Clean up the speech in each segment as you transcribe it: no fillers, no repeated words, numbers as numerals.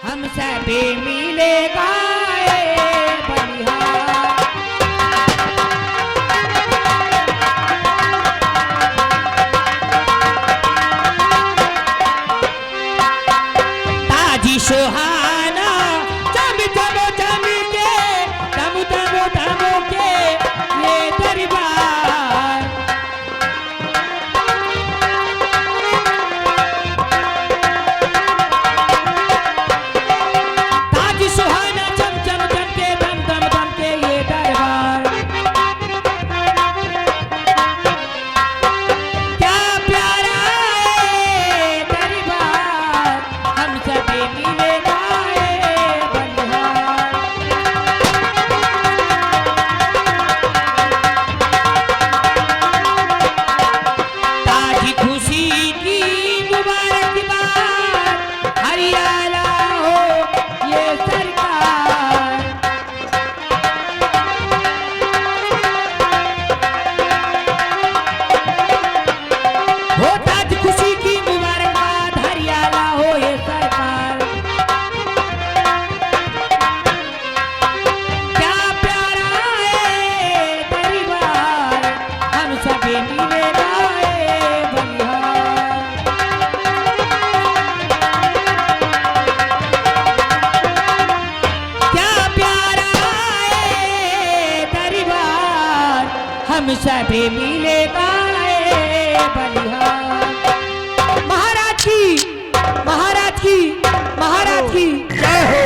हमसे भी मिलेगा बलिहार। ताजी सुहाना चम चम चम के तम तम तम के ये दरबार। ताजी सुहाना चम चम चम के तम तम तम के ये दरबार। क्या प्यारा है दरबार, हम सभी मिलेगा बलिहार। ताजी खुशी की मुबारकबाद, हरियाणा हो ये सरकार। हो ताज खुशी की मुबारकबाद, हरियाणा हो ये सरकार। क्या प्यारा है दरबार, हम सभी मिलेगा बलिहार। क्या प्यारा है दरबार, हम सभी मिलेगा बलिहार। महाराज की महाराज की महाराज की जय हो।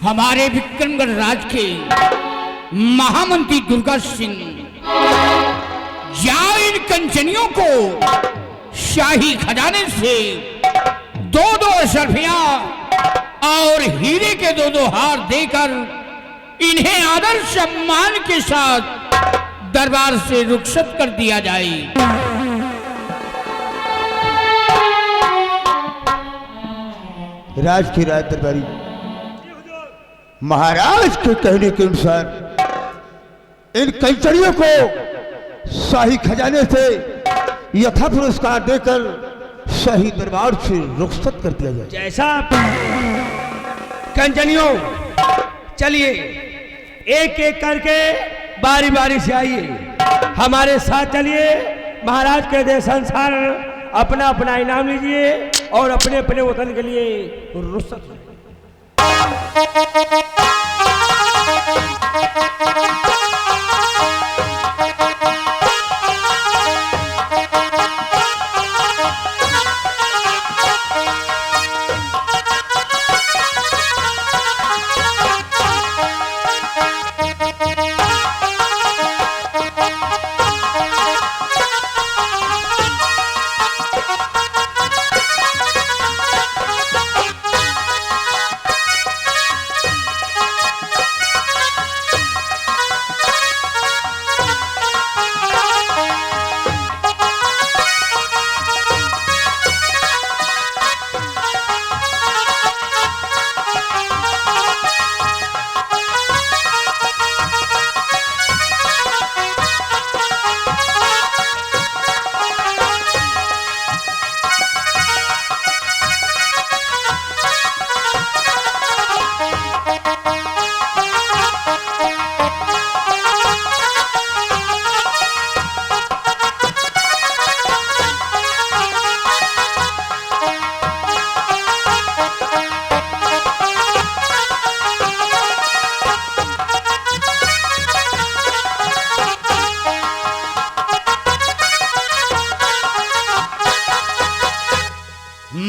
हमारे विक्रमगढ़ राज के महामंत्री दुर्गा सिंह, जाओ इन कंचनियों को शाही खजाने से दो दो अशरफियां और हीरे के दो दो हार देकर इन्हें आदर सम्मान के साथ दरबार से रुखसत कर दिया जाए। राज की राज दरबारी महाराज के कहने के अनुसार इन कंचनियों को शाही खजाने से यथा पुरस्कार देकर शाही दरबार से रुखसत कर दिया जाए। जैसा कंचनियों, चलिए एक एक करके बारी बारी से आइए, हमारे साथ चलिए। महाराज के देशानुसार अपना अपना इनाम लीजिए और अपने अपने वतन के लिए रुखसत।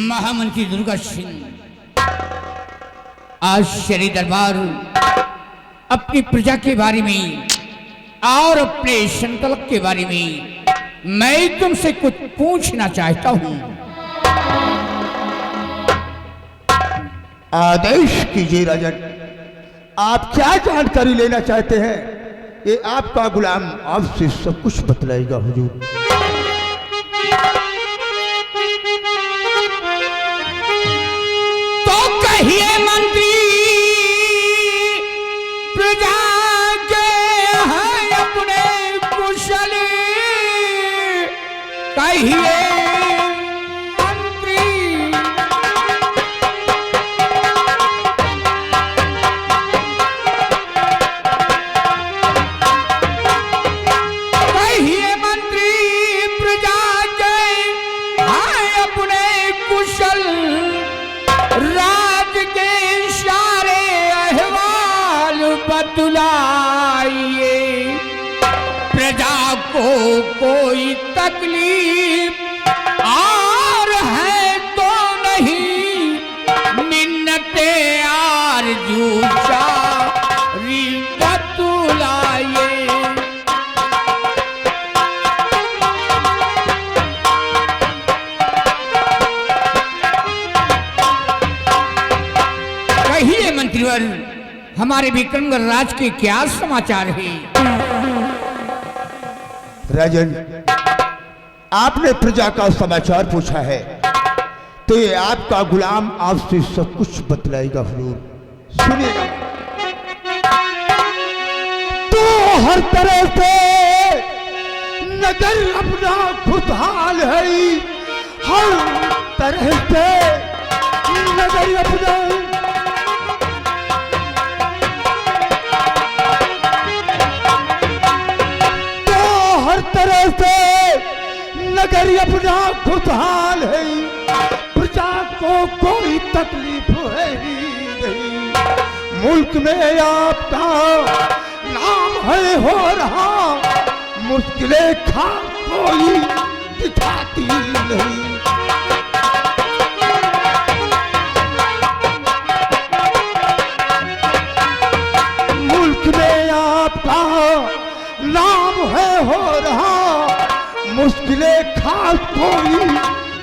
महामंत्री दुर्गा सिंह आज श्री दरबार अपनी प्रजा के बारे में और अपने संकल्प के बारे में मैं तुमसे कुछ पूछना चाहता हूं। आदेश कीजिए राजन, आप क्या जानकारी लेना चाहते हैं? ये आपका गुलाम आपसे सब कुछ बतलाएगा हुजूर। तो कहिए मंत्री, प्रजा के हैं अपने कुशल, कहिए मंत्री को कोई तकलीफ और है तो नहीं, मिन्नते आरज़ू जारी बतलाए। कहिए मंत्रीवर, हमारे विक्रमगढ़ राज के क्या समाचार है? राजन, आपने प्रजा का समाचार पूछा है तो ये आपका गुलाम आपसे सब कुछ बतलाएगा। हुजूर सुनिएगा। तो हर तरह से नगर अपना खुशहाल है, हर तरह से नगर अपना हर तरह से नगर अपना खुशहाल है, प्रजा को कोई तकलीफ है ही नहीं। मुल्क में आपका नाम है हो रहा, मुश्किलें खा कोई दिखाती नहीं। मुल्क में आपका नाम है हो रहा, मुश्किलें खास कोई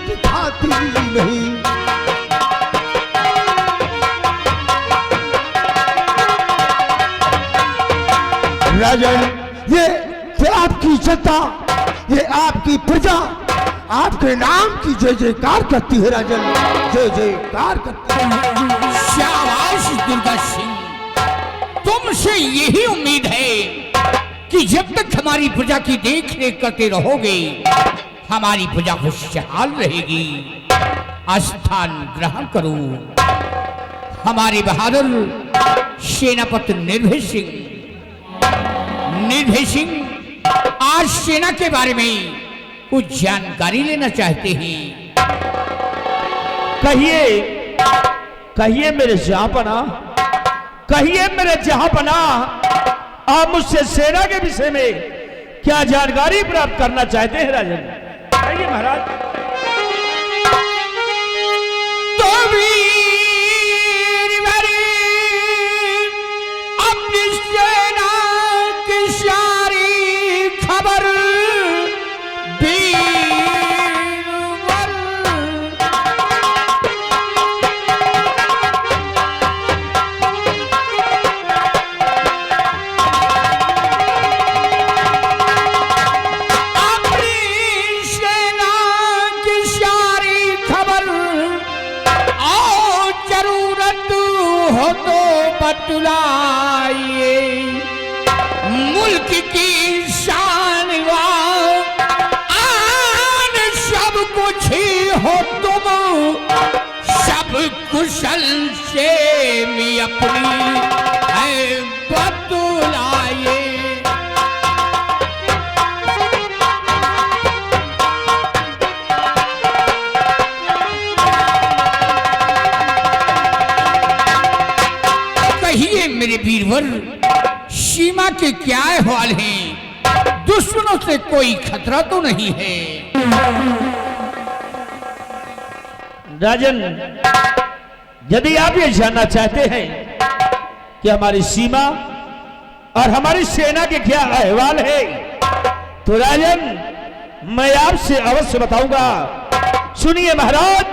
दिखाती नहीं। राजन, ये आपकी जनता, ये आपकी प्रजा आपके नाम की जय जयकार करती है। राजन, जय जयकार करती है। शाबाश दुर्गा सिंह, तुमसे यही उम्मीद है कि जब तक हमारी प्रजा की देख रेख करते रहोगे, हमारी प्रजा खुशहाल रहेगी। स्थान ग्रहण करो। हमारे बहादुर सेनापति निर्भय सिंह आज सेना के बारे में कुछ जानकारी लेना चाहते हैं। कहिए कहिए मेरे जहांपना, कहिए मेरे जहांपना, आप मुझसे सेना के विषय में क्या जानकारी प्राप्त करना चाहते हैं? राजन कहिए महाराज। तो वीरवरी अपनी सेना की सारी खबर बतलाइए। मुल्क की शान आन सब कुछ हो तुम, सब कुशल से भी अपनी है बतलाइए। मेरे वीरवर, सीमा के क्या हाल हैं? दुश्मनों से कोई खतरा तो नहीं है? राजन, यदि आप ये जानना चाहते हैं कि हमारी सीमा और हमारी सेना के क्या अहवाल है, तो राजन मैं आपसे अवश्य बताऊंगा। सुनिए महाराज,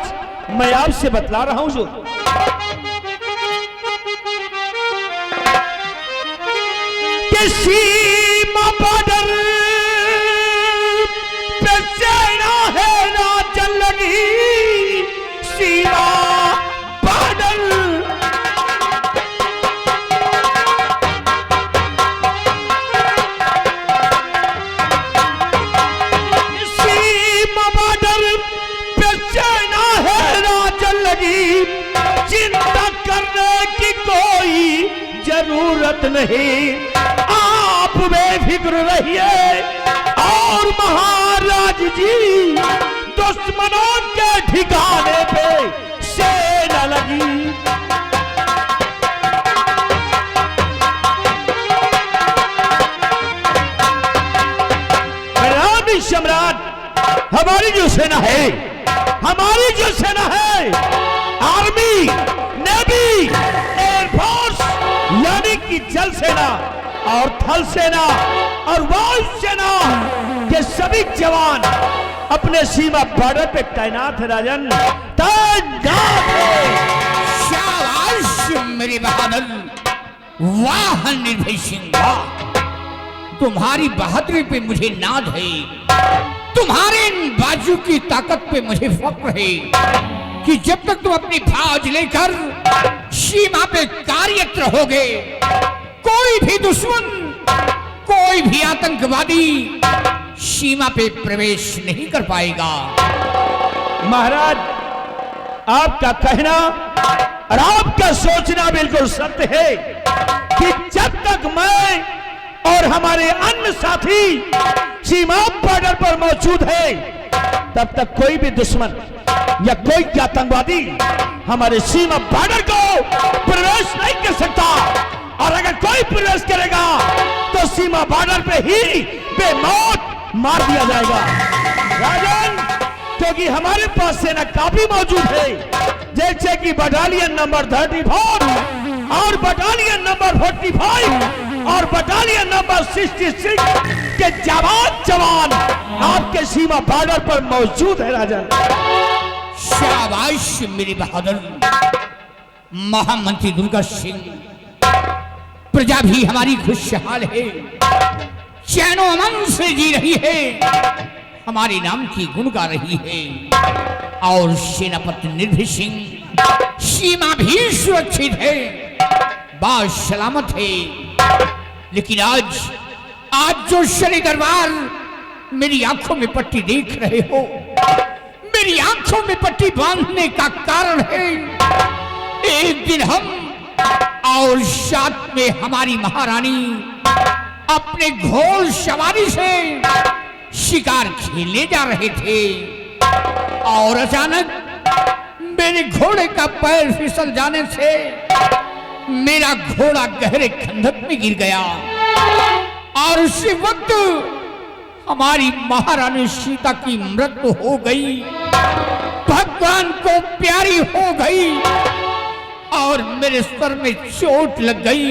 मैं आपसे बतला रहा हूं। जो सीमा बॉर्डर पे सेना है ना चल लगी, सीमा बॉर्डर पे सेना है ना चल लगी, चिंता करने की कोई जरूरत नहीं। आप बेफिक्र रहिए और महाराज जी दुश्मनों के ठिकाने पे सेना लगी। हमारी जो सेना है, हमारी जो सेना है, आर्मी, नेवी, एयरफोर्स यानी कि जल सेना और थल सेना और वायु सेना के सभी जवान अपने सीमा बॉर्डर पे तैनात है राजन, तैनात है। शाबाश मेरे बहादुर, वाह निर्भय सिंह वाह। तुम्हारी बहादुरी पे मुझे नाज है, तुम्हारे इन बाजू की ताकत पे मुझे फक्र है कि जब तक तुम अपनी फौज लेकर सीमा पे कार्यरत रहोगे, कोई भी दुश्मन, कोई भी आतंकवादी सीमा पे प्रवेश नहीं कर पाएगा। महाराज, आपका कहना और आपका सोचना बिल्कुल सत्य है कि जब तक मैं और हमारे अन्य साथी सीमा बॉर्डर पर मौजूद है, तब तक कोई भी दुश्मन या कोई आतंकवादी हमारे सीमा बॉर्डर को प्रवेश नहीं कर सकता। और अगर कोई प्रवेश करेगा तो सीमा बॉर्डर पे ही बेमौत मार दिया जाएगा राजन, क्योंकि हमारे पास सेना काफी मौजूद है, जैसे कि बटालियन नंबर 34 और बटालियन नंबर 45 और बटालियन नंबर 66 के जवान आपके सीमा बॉर्डर पर मौजूद है राजन। शाबाश मेरे बहादुर। महामंत्री दुर्गा सिंह, प्रजा भी हमारी खुशहाल है, चैनो अमन से जी रही है, हमारे नाम की गुण गा रही है। और सेनापति निर्भय सिंह, सीमा भी सुरक्षित है, बात सलामत है। लेकिन आज जो शनि दरबार मेरी आंखों में पट्टी देख रहे हो, मेरी आंखों में पट्टी बांधने का कारण है, एक दिन हम और साथ में हमारी महारानी अपने घोड़ सवारी से शिकार खेलने जा रहे थे और अचानक मेरे घोड़े का पैर फिसल जाने से मेरा घोड़ा गहरे खंडक में गिर गया और उसी वक्त हमारी महारानी सीता की मृत्यु हो गई, भगवान को प्यारी हो गई और मेरे सर में चोट लग गई।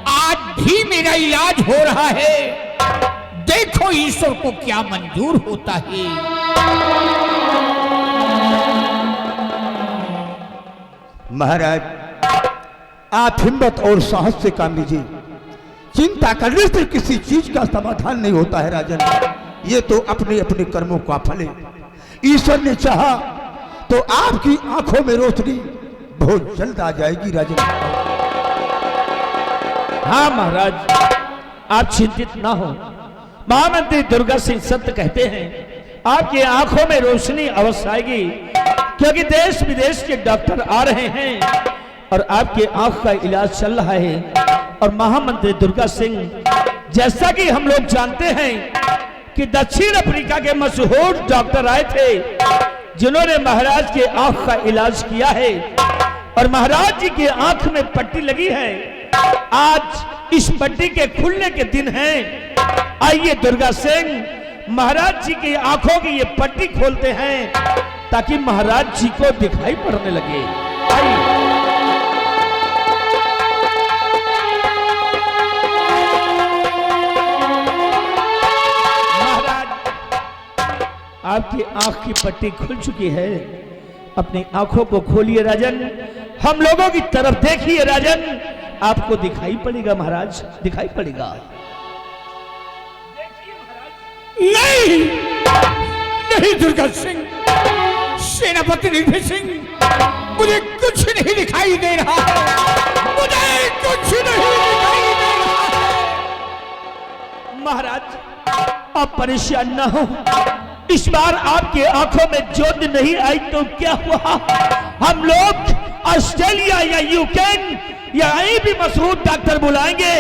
आज भी मेरा इलाज हो रहा है, देखो ईश्वर को क्या मंजूर होता है। महाराज, आप हिम्मत और साहस से काम लीजिए, चिंता करने से किसी चीज का समाधान नहीं होता है राजन। ये तो अपने अपने कर्मों का फल है, ईश्वर ने चाहा तो आपकी आंखों में रोशनी बहुत जल्द आ जाएगी राजन। हाँ महाराज, आप चिंतित ना हो, महामंत्री दुर्गा सिंह सत्य कहते हैं, आपकी आंखों में रोशनी अवश्य आएगी, क्योंकि देश विदेश के डॉक्टर आ रहे हैं और आपके आंख का इलाज चल रहा है। और महामंत्री दुर्गा सिंह, जैसा कि हम लोग जानते हैं कि दक्षिण अफ्रीका के मशहूर डॉक्टर आए थे जिन्होंने महाराज के आंख का इलाज किया है और महाराज जी की आंख में पट्टी लगी है। आज इस पट्टी के खुलने के दिन हैं। आइए दुर्गा सिंह, महाराज जी की आंखों की ये पट्टी खोलते हैं ताकि महाराज जी को दिखाई पड़ने लगे। आइए। आपकी आंख की पट्टी खुल चुकी है, अपनी आंखों को खोलिए राजन, हम लोगों की तरफ देखिए राजन, आपको दिखाई पड़ेगा महाराज, दिखाई पड़ेगा। नहीं नहीं दुर्गा सिंह, सेनापति निर्भय सिंह, मुझे कुछ नहीं दिखाई दे रहा है, मुझे कुछ नहीं दिखाई दे रहा है। महाराज आप परेशान ना हो, इस बार आपके आंखों में ज्योत नहीं आई तो क्या हुआ, हम लोग ऑस्ट्रेलिया या यूक्रेन या कहीं भी मशहूर डॉक्टर बुलाएंगे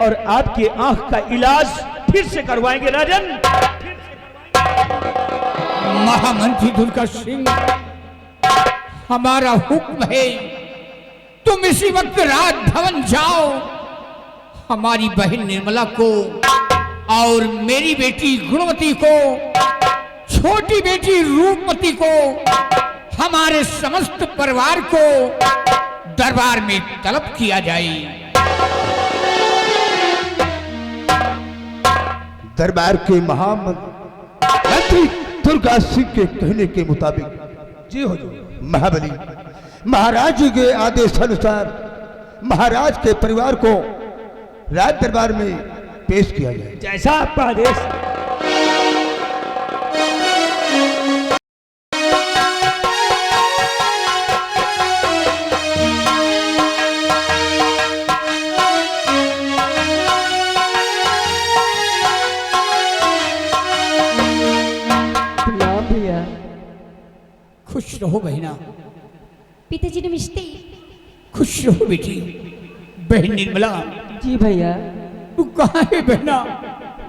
और आपकी आंख का इलाज फिर से करवाएंगे राजन। महामंत्री दुर्गा सिंह, हमारा हुक्म है, तुम इसी वक्त राजभवन जाओ, हमारी बहन निर्मला को और मेरी बेटी गुणवती को छोटी बेटी रूपमती को, हमारे समस्त परिवार को दरबार में तलब किया जाए। दरबार के महामंत्री दुर्गा सिंह के कहने के मुताबिक जी हुजूर। महाबली महाराज जी के आदेश अनुसार महाराज के परिवार को राज दरबार में पेश किया जाए। जैसा आपका आदेश। प्रणाम भैया। खुश रहो बहना। पिताजी नमस्ते। खुश रहो बेटी। बहन निर्मला, जी भैया। तू कहाँ है बहना?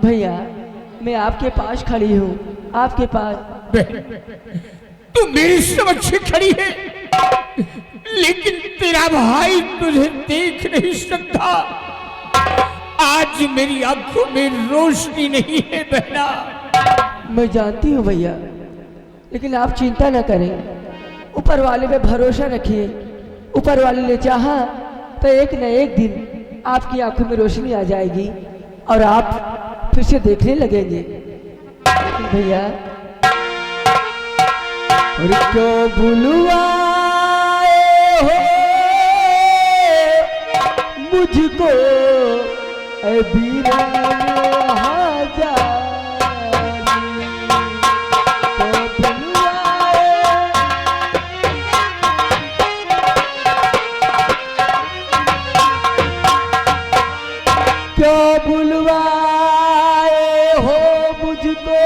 भैया मैं आपके पास खड़ी हूँ, आपके पास। बहन, तू मेरे समक्ष खड़ी है, लेकिन तेरा भाई तुझे देख नहीं सकता। आज मेरी आंखों में रोशनी नहीं है बहना। मैं जानती हूँ भैया, लेकिन आप चिंता न करें, ऊपर वाले पे भरोसा रखिए। ऊपर वाले ने चाहा तो एक न एक दिन आपकी आंखों में रोशनी आ जाएगी और आप फिर से देखने लगेंगे। लेकिन भैया, और क्यों बुलवाए हो मुझको ऐ वीरान हजार, क्यों बुलवाए हो मुझको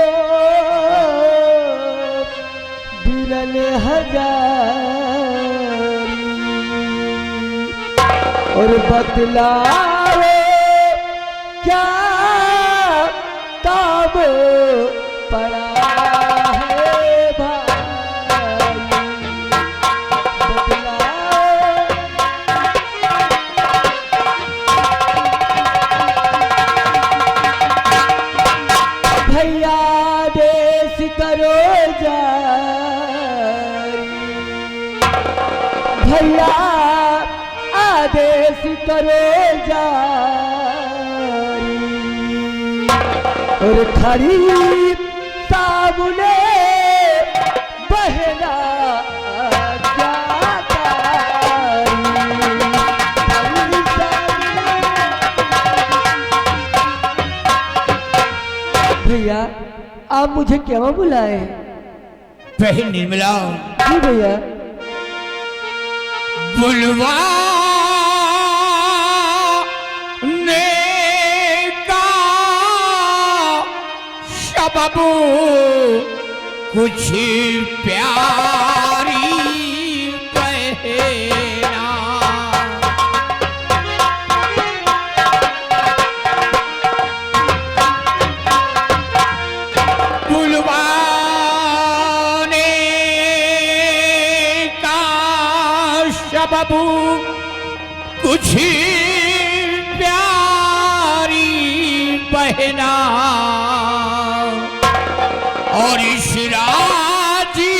बिरल हजारी, और बतलाओ क्या काम पड़ा है भाई, बतलाओ। भैया देश करो जारी, भैया आदेश करो जारी, और खड़ी सामने बहना क्या तारी, खड़ी सामने। भैया आप मुझे क्यों बुलाए? बहन निर्मला, जी भैया। बुलवाने का सबब कुछ प्यारी कहना, बुलवाने का सबब कुछ प्यारी बहना, और इस राजी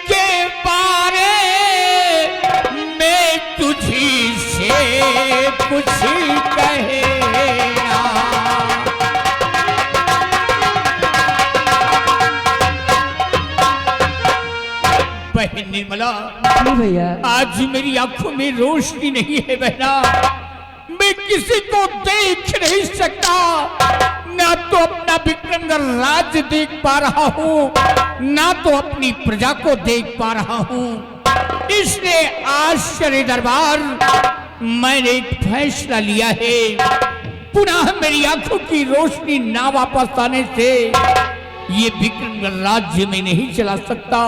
के बारे में तुझी से कुछ कहना। बहन निर्मला, जी भैया। आज मेरी आंखों में रोशनी नहीं है बहना। मैं किसी को देख नहीं सकता, ना तो अपना विक्रमगढ़ राज्य देख पा रहा हूँ, ना तो अपनी प्रजा को देख पा रहा हूँ। इसलिए आश्चर्य दरबार मैंने एक फैसला लिया है, पुनः मेरी आंखों की रोशनी ना वापस आने से ये विक्रमगढ़ राज्य में नहीं चला सकता।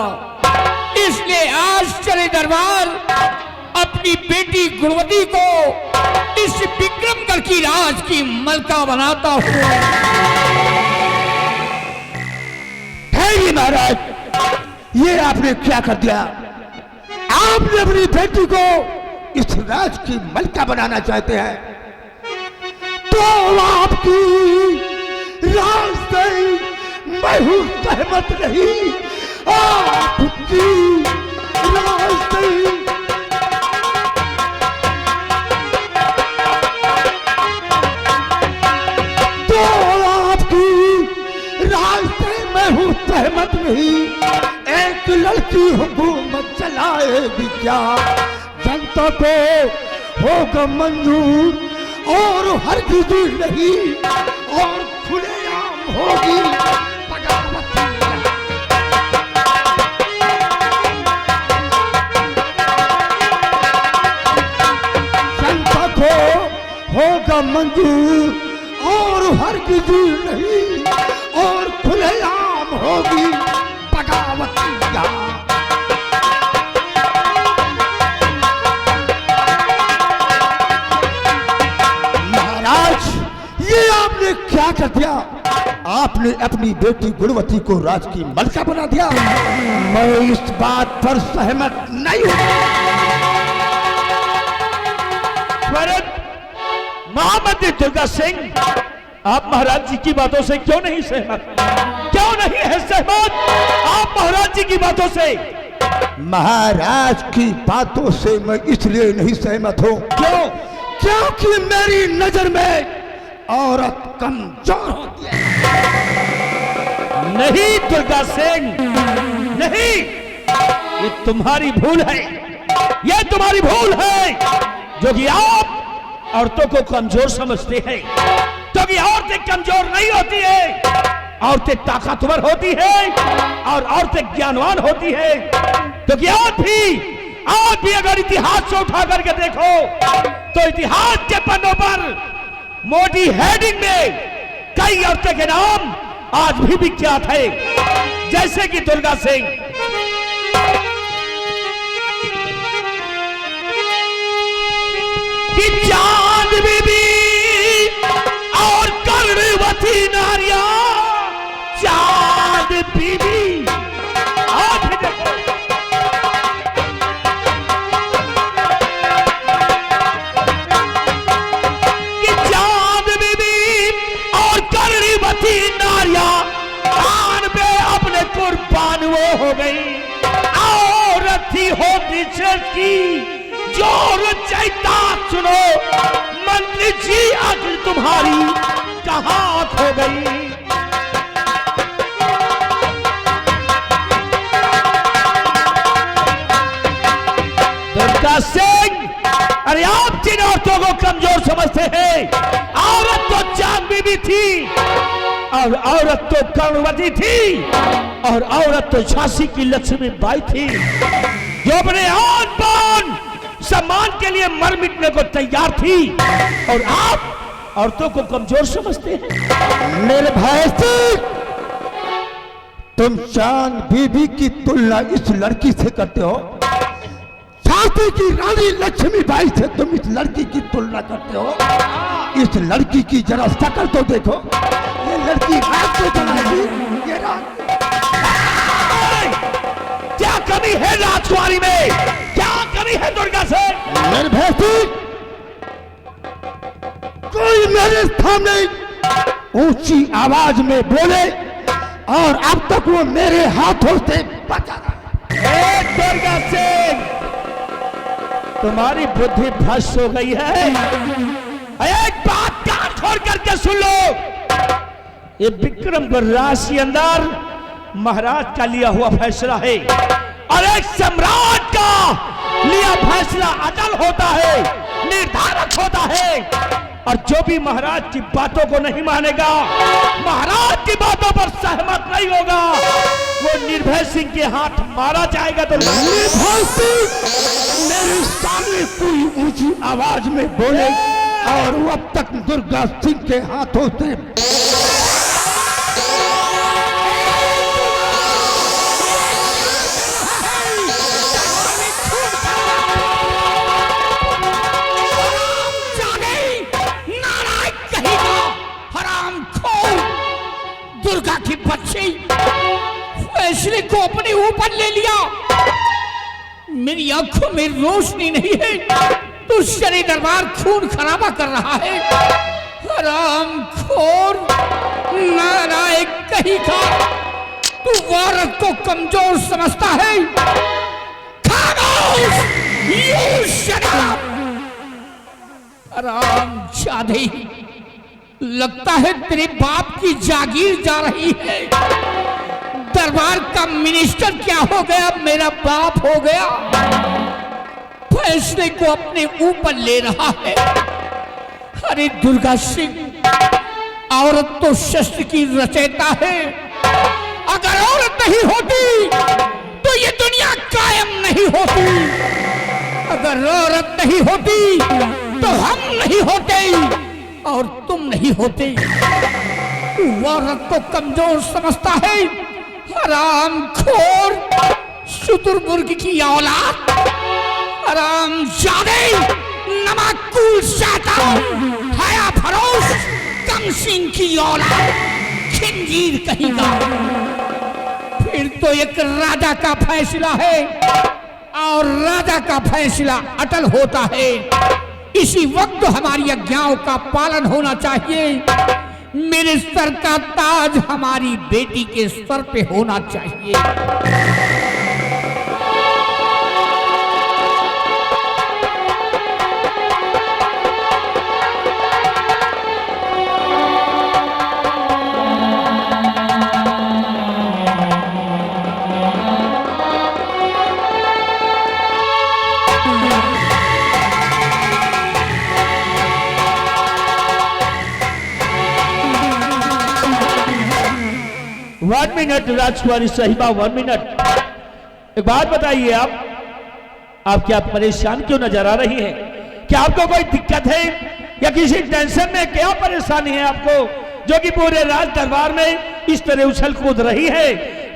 इसलिए आश्चर्य दरबार अपनी बेटी गुणवती को इस विक्रमगढ़ की राज की मलका बनाता हूँ। महाराज, ये आपने क्या कर दिया? आपने अपनी बेटी को इस राज की मलका बनाना चाहते हैं, तो आपकी राज मैं हूँ सहमत नहीं आपकी राज से। तो आपकी राज से मैं हूँ सहमत नहीं। एक लड़की हुकूमत चलाएगी क्या? जनता को होगा मंजूर और हरगिज़ नहीं और खुलेआम होगी बगावत। जनता को होगा मंजूर और हरगिज़ नहीं और खुलेआम होगी बगावत। ये आपने क्या कर दिया? आपने अपनी बेटी गुणवती को राज की मलका बना दिया। मैं इस बात पर सहमत नहीं हूं। महामंत्री दुर्गा सिंह, आप महाराज जी की बातों से क्यों नहीं सहमत? क्यों नहीं है सहमत आप महाराज जी की बातों से? महाराज की बातों से मैं इसलिए नहीं सहमत हूं। क्यों? क्योंकि मेरी नजर में औरत कमजोर होती है। नहीं दुर्गा सिंह, नहीं, ये तुम्हारी भूल है, ये तुम्हारी भूल है जो कि आप औरतों को कमजोर समझते हैं। क्योंकि औरतें कमजोर नहीं होती है, औरतें ताकतवर होती है और औरतें ज्ञानवान होती है। क्योंकि आज भी अगर इतिहास से उठा करके देखो तो इतिहास के पन्नों पर मोटी हेडिंग में कई औरतें के नाम आज भी विख्यात है, जैसे कि दुर्गा सिंह। कि चांद बीबी और कर्णवती नारियां, चांद बीबी। आज भी देखो नारियां कान पे अपने कुर्बान वो हो गई। औरत थी होती की जोर चैता सुनो, मंत्री जी अक्ल तुम्हारी कहां खो गई? दुर्गा सिंह, अरे आप जिन औरतों को कमजोर समझते हैं, औरत तो चांद बीबी थी और औरत तो कर्णवती थी और औरत तो झांसी की लक्ष्मीबाई थी जो अपने आन बान सम्मान के लिए मर मिटने को तैयार थी। और आप औरतों को कमजोर समझते हैं। मेरे भाई तुम चांद बीबी की तुलना इस लड़की से करते हो, झांसी की रानी लक्ष्मीबाई से तुम इस लड़की की तुलना करते हो। इस लड़की की जरा शकल तो देखो, ये लड़की रात को चलाएगी, ये रात। क्या कमी है राजकुमारी में? क्या कमी है दुर्गा से? मेरे भैंसी, कोई मेरे सामने ऊंची आवाज में बोले और अब तक वो मेरे हाथों से बचा रहा है। दुर्गा सिंह, तुम्हारी बुद्धि भ्रष्ट हो गई है। एक बात कान खोल करके सुन लो, ये विक्रमगढ़ राज के अंदर महाराज का लिया हुआ फैसला है और एक सम्राट का लिया फैसला अटल होता है, निर्धारक होता है। और जो भी महाराज की बातों को नहीं मानेगा, महाराज की बातों पर सहमत नहीं होगा, वो निर्भय सिंह के हाथ मारा जाएगा। तो निर्भय सिंह मेरे सामने कोई ऊंची आवाज में बोले और वो अब तक दुर्गा सिंह के हाथों से दुर्गा की बच्ची फैसले को अपने ऊपर ले लिया। मेरी आंखों में रोशनी नहीं है, दुष्करी दरबार खून खराबा कर रहा है। हरामखोर नालायक कहीं का औरत को कमजोर समझता है। खामोश! You shut up! हरामजादे, लगता है तेरे बाप की जागीर जा रही है। दरबार का मिनिस्टर क्या हो गया, मेरा बाप हो गया। फैसले को अपने ऊपर ले रहा है। अरे दुर्गा सिंह, औरत तो शस्त्र की रचयिता है। अगर औरत नहीं होती तो ये दुनिया कायम नहीं होती। अगर औरत नहीं होती तो हम नहीं होते और तुम नहीं होते। औरत को कमजोर समझता है। हरामखोर, शुतुरमुर्ग की औलाद, हरामजादे, नमकूल शैतान, हया फरोश, कमसिन की औलाद, खिंजीर कहेगा। फिर तो एक राजा का फैसला है और राजा का फैसला अटल होता है। इसी वक्त हमारी आज्ञाओं का पालन होना चाहिए। मेरे सर का ताज हमारी बेटी के सर पे होना चाहिए। वन मिनट राजकुमारी साहिबा, 1 मिनट। एक बात बताइए, आप क्या परेशान क्यों नजर आ रही है? क्या आपको कोई दिक्कत है या किसी टेंशन में? क्या परेशानी है आपको जो कि पूरे राज दरबार में इस तरह उछल कूद रही है?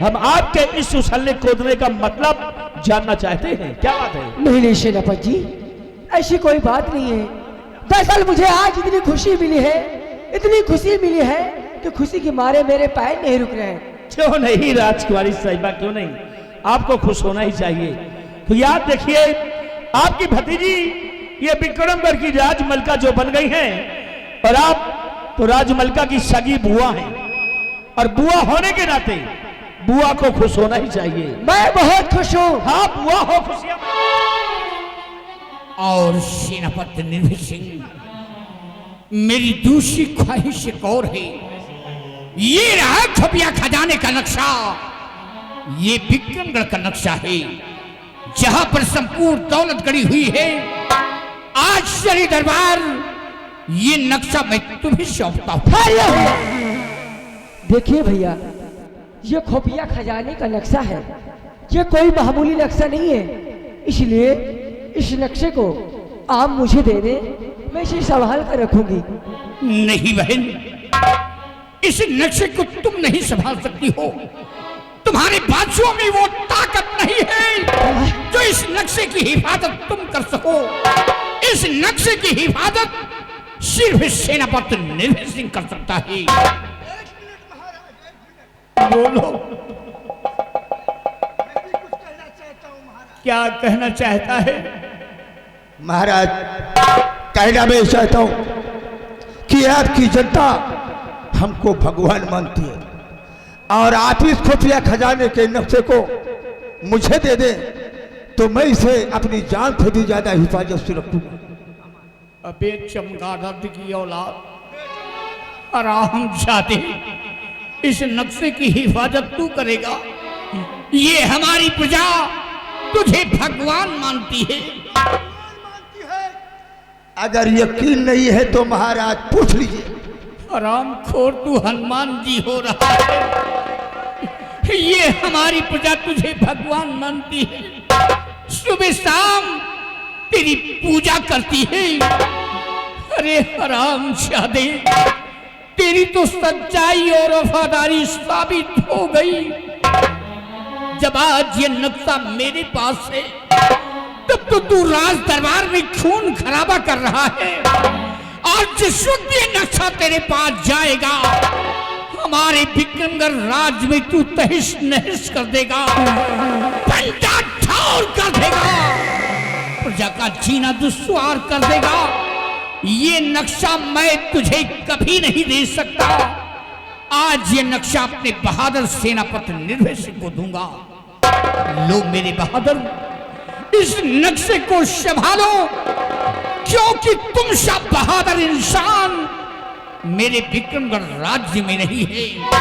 हम आपके इस उछलने कूदने का मतलब जानना चाहते हैं। क्या बात है? नहीं सेनापति जी, ऐसी कोई बात नहीं है। दरअसल मुझे आज इतनी खुशी मिली है, इतनी खुशी मिली है कि खुशी के मारे मेरे पैर नहीं रुक रहे हैं। क्यों नहीं राजकुमारी साहिबा, क्यों नहीं? आपको खुश होना ही चाहिए। तो याद देखिए, आपकी भतीजी ये विक्रमगढ़ की राजमलका जो बन गई हैं, और आप तो राजमलका की सगी बुआ हैं, और बुआ होने के नाते बुआ को खुश होना ही चाहिए। मैं बहुत खुश हूँ। हाँ, बुआ हो, खुशियां। और सेनापति निर्भय सिंह, मेरी दूसरी ख्वाहिश एक और है। ये रहा खुफिया खजाने का नक्शा। ये विक्रमगढ़ का नक्शा है, जहां पर संपूर्ण दौलत गड़ी हुई है। आज श्री दरबार, ये नक्शा मैं तुम्हें सौंपता हूं। देखिए भैया, ये खुफिया खजाने का नक्शा है। ये कोई मामूली नक्शा नहीं है, इसलिए इस नक्शे को आप मुझे दे दें, मैं इसे संभाल कर रखूंगी। नहीं बहन, इस नक्शे को तुम नहीं संभाल सकती हो। तुम्हारे बाजुओं में वो ताकत नहीं है जो इस नक्शे की हिफाजत तुम कर सको। इस नक्शे की हिफाजत सिर्फ सेनापति निर्भय सिंह कर सकता है। बोलो, क्या कहना चाहता है? महाराज, कहना मैं चाहता हूं कि आपकी जनता हमको भगवान मानती है, और आप इस खुफिया खजाने के नक्शे को मुझे दे दें तो मैं इसे अपनी जान से भी ज्यादा हिफाजत से रखूंगा। अबे चमगादड़ की औलाद, हरामजादे, इस नक्शे की हिफाजत तू करेगा? ये हमारी प्रजा तुझे भगवान मानती है। अगर यकीन नहीं है तो महाराज पूछ लीजिए। हरामखोर, तू हनुमान जी हो रहा है। ये हमारी प्रजा तुझे भगवान मानती है, सुबह शाम तेरी पूजा करती है। अरे हरामजादे, तेरी तो सच्चाई और वफादारी साबित हो गई। जब आज ये नक्शा मेरे पास है, तब तो तू राज दरबार में खून खराबा कर रहा है, और जिस वक्त ये नक्शा तेरे पास जाएगा, हमारे विक्रमगढ़ राज में तू तहिश नहिश कर देगा, पंजा ठार कर देगा, प्रजा का जीना दुश्वार कर देगा। ये नक्शा मैं तुझे कभी नहीं दे सकता। आज ये नक्शा अपने बहादुर सेनापति निर्भय सिंह को दूंगा। लो मेरे बहादुर, इस नक्शे को संभालो, क्योंकि तुम सा बहादुर इंसान मेरे विक्रमगढ़ राज्य में नहीं है।